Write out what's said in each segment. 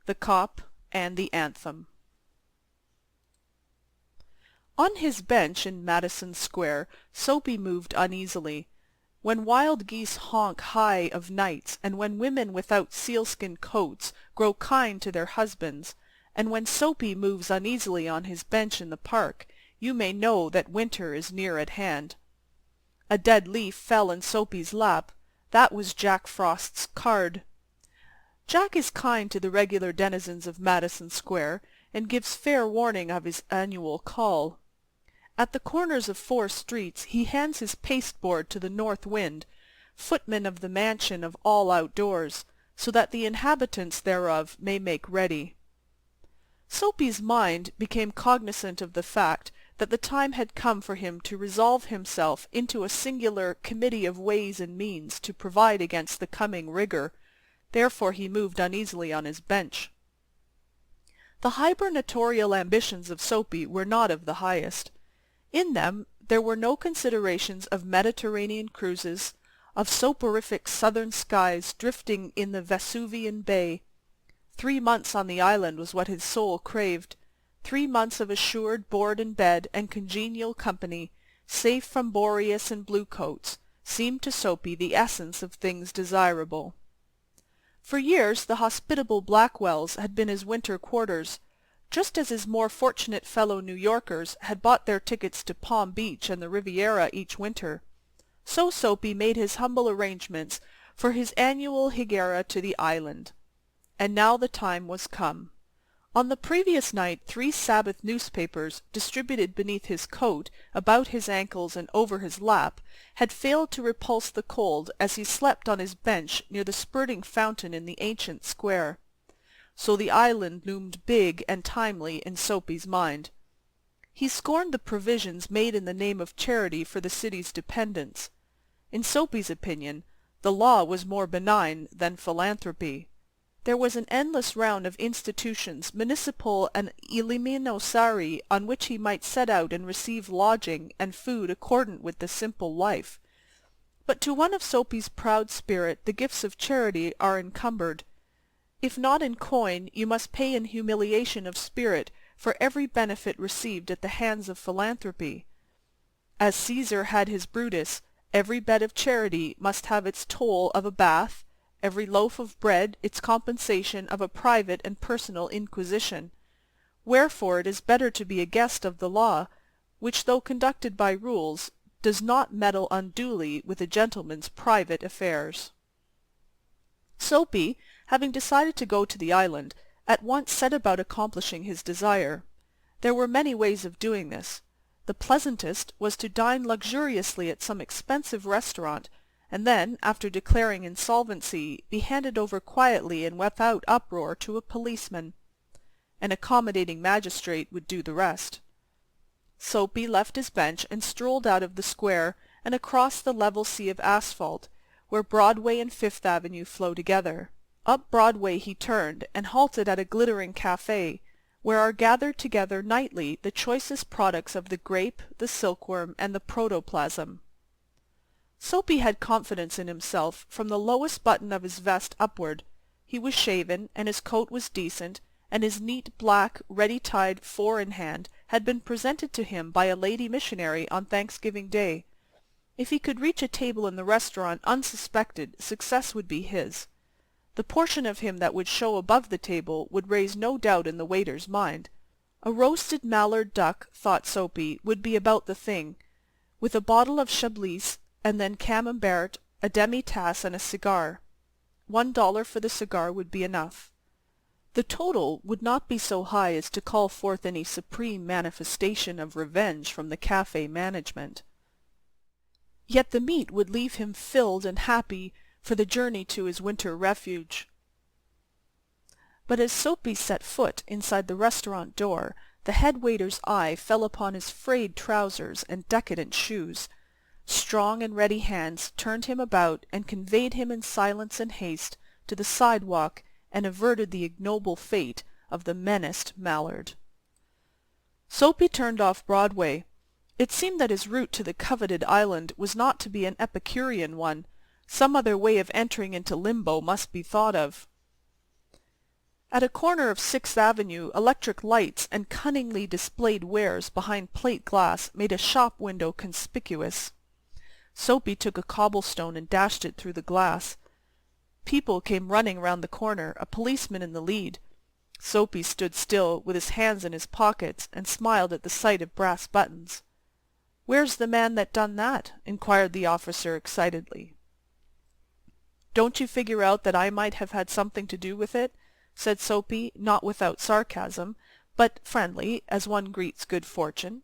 the Cop, and the Anthem. On his bench in Madison Square, Soapy moved uneasily. When wild geese honk high of nights, and when women without sealskin coats grow kind to their husbands, and when Soapy moves uneasily on his bench in the park, you may know that winter is near at hand. A dead leaf fell in Soapy's lap. That was Jack Frost's card. Jack is kind to the regular denizens of Madison Square, and gives fair warning of his annual call. At the corners of 4 streets he hands his pasteboard to the north wind, footman of the mansion of all outdoors, so that the inhabitants thereof may make ready. Soapy's mind became cognizant of the fact that the time had come for him to resolve himself into a singular committee of ways and means to provide against the coming rigour. Therefore he moved uneasily on his bench. The hibernatorial ambitions of Soapy were not of the highest. In them there were no considerations of Mediterranean cruises, of soporific southern skies drifting in the Vesuvian Bay. 3 months on the island was what his soul craved, 3 months of assured board and bed and congenial company, safe from Boreas and bluecoats, seemed to Soapy the essence of things desirable. For years the hospitable Blackwells had been his winter quarters, just as his more fortunate fellow New Yorkers had bought their tickets to Palm Beach and the Riviera each winter. So Soapy made his humble arrangements for his annual higaera to the island. And now the time was come. On the previous night 3 Sabbath newspapers, distributed beneath his coat, about his ankles and over his lap, had failed to repulse the cold as he slept on his bench near the spurting fountain in the ancient square. So the island loomed big and timely in Soapy's mind. He scorned the provisions made in the name of charity for the city's dependents. In Soapy's opinion, the law was more benign than philanthropy. There was an endless round of institutions, municipal and eliminatory, on which he might set out and receive lodging and food accordant with the simple life. But to one of Soapy's proud spirit the gifts of charity are encumbered. If not in coin, you must pay in humiliation of spirit for every benefit received at the hands of philanthropy. As Caesar had his Brutus, every bed of charity must have its toll of a bath, every loaf of bread its compensation of a private and personal inquisition. Wherefore it is better to be a guest of the law, which, though conducted by rules, does not meddle unduly with a gentleman's private affairs. Soapy, having decided to go to the island, at once set about accomplishing his desire. There were many ways of doing this. The pleasantest was to dine luxuriously at some expensive restaurant, and then, after declaring insolvency, be handed over quietly and without uproar to a policeman. An accommodating magistrate would do the rest. Soapy left his bench and strolled out of the square and across the level sea of asphalt, where Broadway and Fifth Avenue flow together. Up Broadway he turned, and halted at a glittering café, where are gathered together nightly the choicest products of the grape, the silkworm, and the protoplasm. Soapy had confidence in himself from the lowest button of his vest upward. He was shaven, and his coat was decent, and his neat black, ready-tied 4-in-hand had been presented to him by a lady missionary on Thanksgiving Day. If he could reach a table in the restaurant unsuspected, success would be his. The portion of him that would show above the table would raise no doubt in the waiter's mind. A roasted mallard duck, thought Soapy, would be about the thing, with a bottle of Chablis, and then camembert, a demi-tasse, and a cigar. $1 for the cigar would be enough. The total would not be so high as to call forth any supreme manifestation of revenge from the cafe management. Yet the meat would leave him filled and happy for the journey to his winter refuge. But as Soapy set foot inside the restaurant door, the head waiter's eye fell upon his frayed trousers and decadent shoes. Strong and ready hands turned him about and conveyed him in silence and haste to the sidewalk and averted the ignoble fate of the menaced mallard. Soapy turned off Broadway. It seemed that his route to the coveted island was not to be an Epicurean one. Some other way of entering into limbo must be thought of. At a corner of Sixth Avenue, electric lights and cunningly displayed wares behind plate glass made a shop window conspicuous. Soapy took a cobblestone and dashed it through the glass. People came running round the corner, a policeman in the lead. Soapy stood still, with his hands in his pockets, and smiled at the sight of brass buttons. "Where's the man that done that?" inquired the officer excitedly. "Don't you figure out that I might have had something to do with it?" said Soapy, not without sarcasm, but friendly, as one greets good fortune.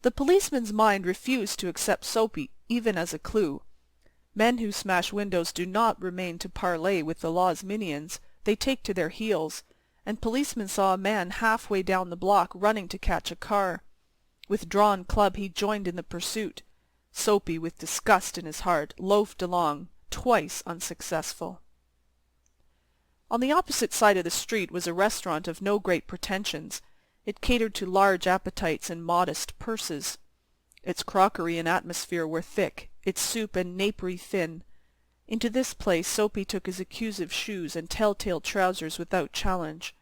The policeman's mind refused to accept Soapy even as a clue. Men who smash windows do not remain to parley with the law's minions. They take to their heels, and policeman saw a man halfway down the block running to catch a car. With drawn club he joined in the pursuit. Soapy, with disgust in his heart, loafed along, twice unsuccessful. On the opposite side of the street was a restaurant of no great pretensions. It catered to large appetites and modest purses. Its crockery and atmosphere were thick, its soup and napery thin. Into this place Soapy took his accusive shoes and tell-tale trousers without challenge.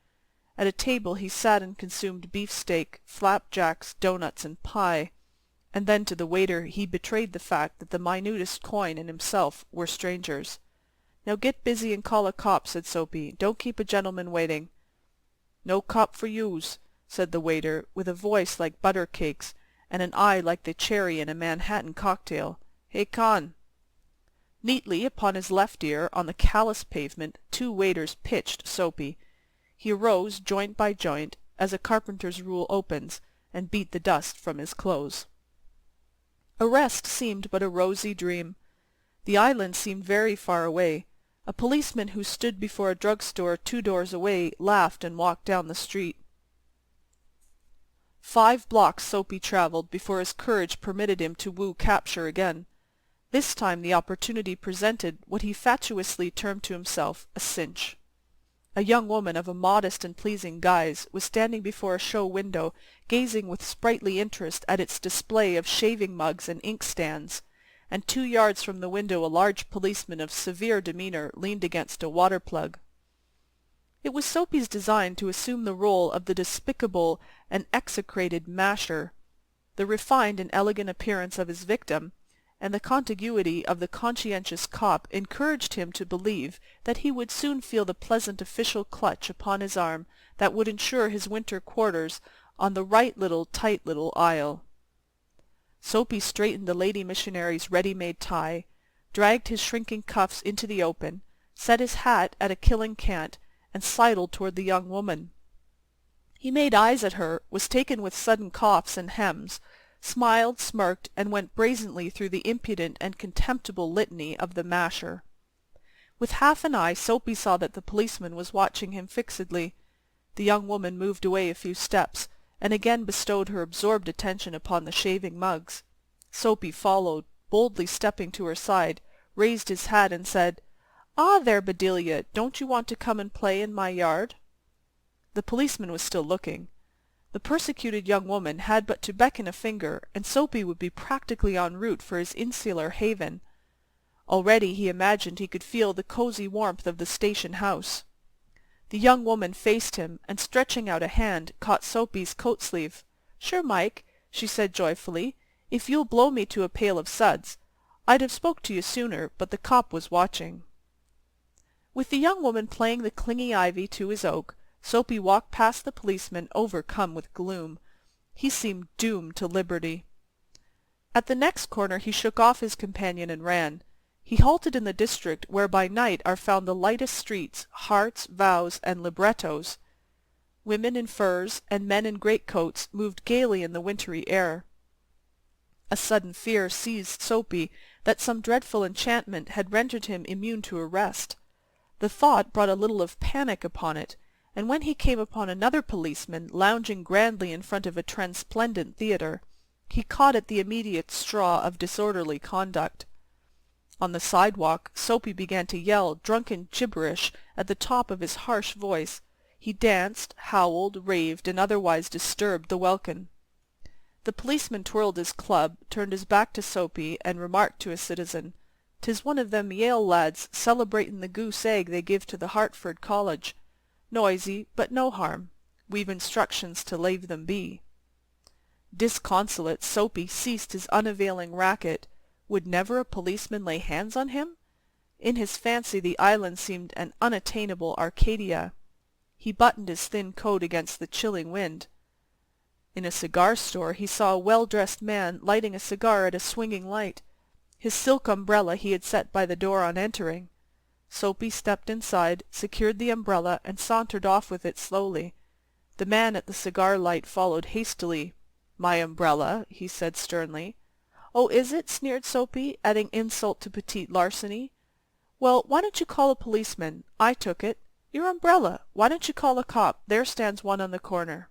At a table he sat and consumed beefsteak, flapjacks, doughnuts, and pie, and then to the waiter he betrayed the fact that the minutest coin and himself were strangers. "Now get busy and call a cop," said Soapy. "Don't keep a gentleman waiting." "No cop for youse," said the waiter, with a voice like butter cakes, and an eye like the cherry in a Manhattan cocktail. "Hey, Con!" Neatly upon his left ear, on the callous pavement, two waiters pitched Soapy. He arose joint by joint, as a carpenter's rule opens, and beat the dust from his clothes. Arrest seemed but a rosy dream. The island seemed very far away. A policeman who stood before a drug-store 2 doors away laughed and walked down the street. 5 blocks Soapy travelled before his courage permitted him to woo capture again. This time the opportunity presented what he fatuously termed to himself a cinch. A young woman of a modest and pleasing guise was standing before a show window, gazing with sprightly interest at its display of shaving mugs and inkstands, and 2 yards from the window a large policeman of severe demeanour leaned against a water-plug. It was Soapy's design to assume the role of the despicable and execrated masher. The refined and elegant appearance of his victim, and the contiguity of the conscientious cop encouraged him to believe that he would soon feel the pleasant official clutch upon his arm that would ensure his winter quarters on the right little tight little isle. Soapy straightened the lady missionary's ready-made tie, dragged his shrinking cuffs into the open, set his hat at a killing cant, and sidled toward the young woman. He made eyes at her, was taken with sudden coughs and hems, smiled, smirked, and went brazenly through the impudent and contemptible litany of the masher. With half an eye Soapy saw that the policeman was watching him fixedly. The young woman moved away a few steps, and again bestowed her absorbed attention upon the shaving mugs. Soapy followed, boldly stepping to her side, raised his hat, and said, "Ah, there, Bedelia, don't you want to come and play in my yard?" The policeman was still looking. The persecuted young woman had but to beckon a finger, and Soapy would be practically en route for his insular haven. Already he imagined he could feel the cosy warmth of the station house. The young woman faced him, and stretching out a hand, caught Soapy's coat-sleeve. "Sure, Mike," she said joyfully, "if you'll blow me to a pail of suds. I'd have spoke to you sooner, but the cop was watching." With the young woman playing the clingy ivy to his oak, Soapy walked past the policeman, overcome with gloom. He seemed doomed to liberty. At the next corner he shook off his companion and ran. He halted in the district where by night are found the lightest streets, hearts, vows, and librettos. Women in furs and men in greatcoats moved gaily in the wintry air. A sudden fear seized Soapy that some dreadful enchantment had rendered him immune to arrest. The thought brought a little of panic upon it, and when he came upon another policeman lounging grandly in front of a transplendent theatre, he caught at the immediate straw of disorderly conduct. On the sidewalk Soapy began to yell drunken gibberish at the top of his harsh voice. He danced, howled, raved, and otherwise disturbed the welkin. The policeman twirled his club, turned his back to Soapy, and remarked to a citizen, "'Tis one of them Yale lads celebratin' the goose egg they give to the Hartford College. Noisy, but no harm. We've instructions to lave them be." Disconsolate, Soapy ceased his unavailing racket. Would never a policeman lay hands on him? In his fancy the island seemed an unattainable Arcadia. He buttoned his thin coat against the chilling wind. In a cigar store he saw a well-dressed man lighting a cigar at a swinging light. His silk umbrella he had set by the door on entering. Soapy stepped inside, secured the umbrella, and sauntered off with it slowly. The man at the cigar light followed hastily. "My umbrella," he said sternly. "Oh, is it?" sneered Soapy, adding insult to petite larceny. "Well, why don't you call a policeman? I took it. Your umbrella! Why don't you call a cop? There stands one on the corner."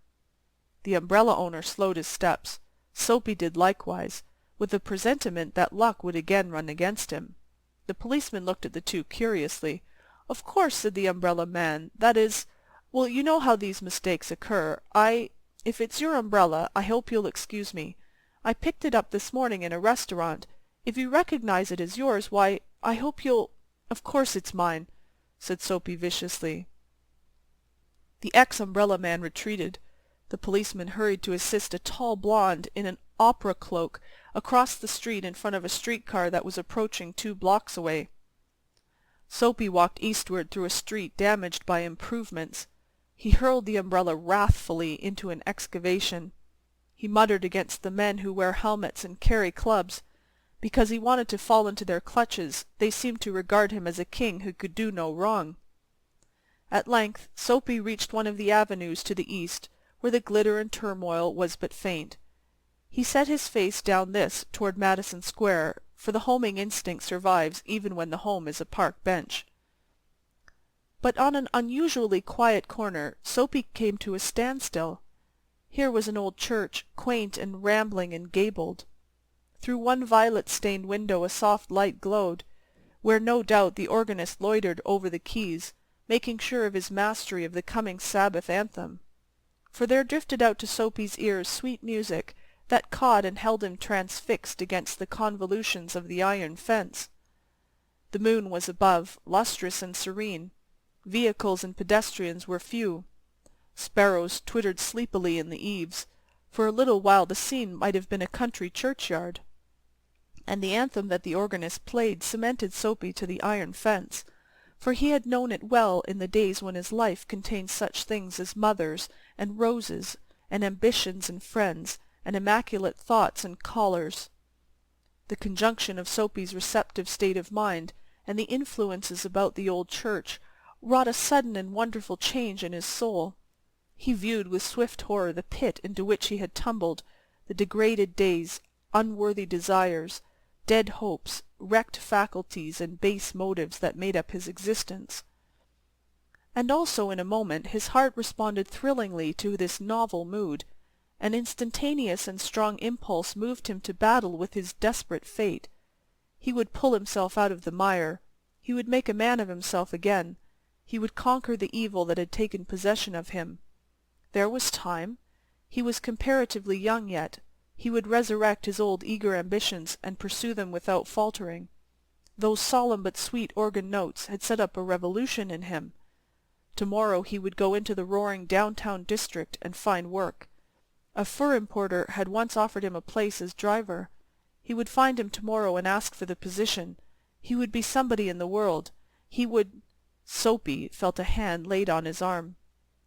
The umbrella owner slowed his steps. Soapy did likewise, with a presentiment that luck would again run against him. The policeman looked at the two curiously. "Of course," said the umbrella man, "that is, well, you know how these mistakes occur. If it's your umbrella, I hope you'll excuse me. I picked it up this morning in a restaurant. If you recognize it as yours, why, I hope you'll—" "Of course it's mine," said Soapy viciously. The ex-umbrella man retreated. The policeman hurried to assist a tall blonde in an opera cloak across the street in front of a streetcar that was approaching 2 blocks away. Soapy walked eastward through a street damaged by improvements. He hurled the umbrella wrathfully into an excavation. He muttered against the men who wear helmets and carry clubs. Because he wanted to fall into their clutches, they seemed to regard him as a king who could do no wrong. At length Soapy reached one of the avenues to the east, where the glitter and turmoil was but faint. He set his face down this toward Madison Square, for the homing instinct survives even when the home is a park bench. But on an unusually quiet corner Soapy came to a standstill. Here was an old church, quaint and rambling and gabled. Through one violet-stained window a soft light glowed, where no doubt the organist loitered over the keys, making sure of his mastery of the coming Sabbath anthem. For there drifted out to Soapy's ears sweet music that caught and held him transfixed against the convolutions of the iron fence. The moon was above, lustrous and serene. Vehicles and pedestrians were few. Sparrows twittered sleepily in the eaves. For a little while the scene might have been a country churchyard. And the anthem that the organist played cemented Soapy to the iron fence, for he had known it well in the days when his life contained such things as mothers and roses and ambitions and friends and immaculate thoughts and collars. The conjunction of Soapy's receptive state of mind and the influences about the old church wrought a sudden and wonderful change in his soul. He viewed with swift horror the pit into which he had tumbled, the degraded days, unworthy desires, dead hopes, wrecked faculties, and base motives that made up his existence. And also in a moment his heart responded thrillingly to this novel mood. An instantaneous and strong impulse moved him to battle with his desperate fate. He would pull himself out of the mire. He would make a man of himself again. He would conquer the evil that had taken possession of him. There was time. He was comparatively young yet. He would resurrect his old eager ambitions and pursue them without faltering. Those solemn but sweet organ notes had set up a revolution in him. Tomorrow he would go into the roaring downtown district and find work. A fur importer had once offered him a place as driver. He would find him tomorrow and ask for the position. He would be somebody in the world. He would— Soapy felt a hand laid on his arm.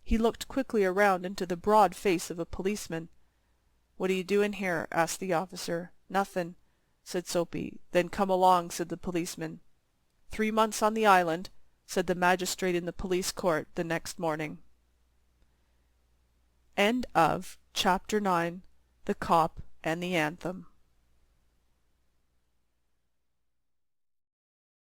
He looked quickly around into the broad face of a policeman. "What are you doing here?" asked the officer. "Nothin'," said Soapy. "Then come along," said the policeman. 3 months on the island," said the magistrate in the police court the next morning. End of Chapter 9. The Cop and the Anthem.